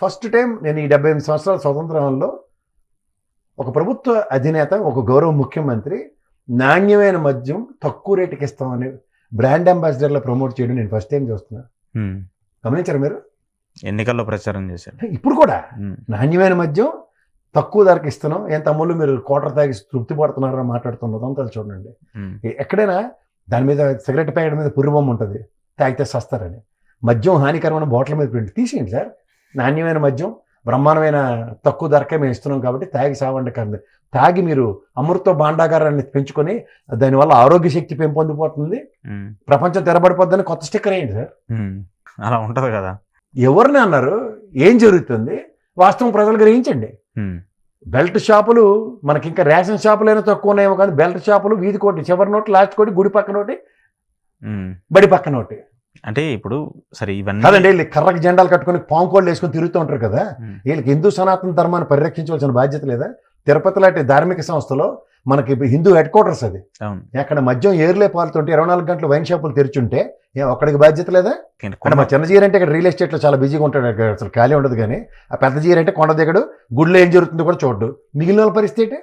First time నేను ఈ 78 సంవత్సరాల స్వతంత్రంలో ఒక ప్రభుత్వ అధినేత, ఒక గౌరవ ముఖ్యమంత్రి నాణ్యమైన మద్యం తక్కువ రేటుకి ఇస్తామని బ్రాండ్ అంబాసిడర్లో ప్రమోట్ చేయడం నేను ఫస్ట్ టైం చూస్తున్నా. గమనించారు మీరు? ఎన్నికల్లో ప్రచారం చేశారు. ఇప్పుడు కూడా నాణ్యమైన మద్యం తక్కువ ధరకి ఇస్తున్నాం, ఏం తమ్ముళ్ళు మీరు క్వార్టర్ తాగి తృప్తి పడుతున్నారని మాట్లాడుతున్నదంతా చూడండి. ఎక్కడైనా దాని మీద సిగరెట్ ప్యాకెట్ మీద పుర్రుబొమ్మ ఉంటుంది, తాగితే సస్తారని. మద్యం హానికరమైన బాటిల్ మీద ప్రింట్ తీసేయండి సార్. నాణ్యమైన మద్యం బ్రహ్మాండమైన తక్కువ ధరకే మేము ఇస్తున్నాం కాబట్టి తాగి సావండి కంది. తాగి మీరు అమృత భాండాగారాన్ని పెంచుకొని దానివల్ల ఆరోగ్య శక్తి పెంపొందిపోతుంది, ప్రపంచం తెరబడిపోద్దని కొత్త స్టిక్కర్ వేయండి సార్. అలా ఉంటుంది కదా. ఎవరిని అన్నారు? ఏం జరుగుతుంది వాస్తవం ప్రజలు గ్రహించండి. బెల్ట్ షాపులు మనకి ఇంకా రేషన్ షాపులైనా తక్కువ ఉన్నాయేమో కానీ బెల్ట్ షాపులు వీధి కోటి, చివరి నోటి, లాస్ట్ కోటి, గుడి పక్కన ఒకటి, బడి పక్కన ఒకటి. అంటే ఇప్పుడు సరే ఇవన్నీ కాదండి, వీళ్ళు కర్రకు జెండాలు కట్టుకొని పాంకోళ్ళు వేసుకొని తిరుగుతూ ఉంటారు కదా, వీళ్ళకి హిందూ సనాతన ధర్మాన్ని పరిరక్షించవలసిన బాధ్యత లేదా? తిరుపతి లాంటి ధార్మిక సంస్థలో మనకి హిందూ హెడ్ క్వార్టర్స్ అది. అక్కడ మద్యం ఏర్లే పాలుతుంటే 24 గంటలు వైన్ షాపులు తెరిచుంటే ఒక్కడికి బాధ్యత లేదా? అంటే మా చిన్న జీర్ అంటే ఇక్కడ రియల్ ఎస్టేట్లో చాలా బిజీగా ఉంటాడు, అసలు ఖాళీ ఉండదు. కానీ ఆ పెద్ద జీర్ అంటే కొండ దిగడు, గుడిలో ఏం జరుగుతుందో కూడా చూడడు. మిగిలిన వాళ్ళ పరిస్థితి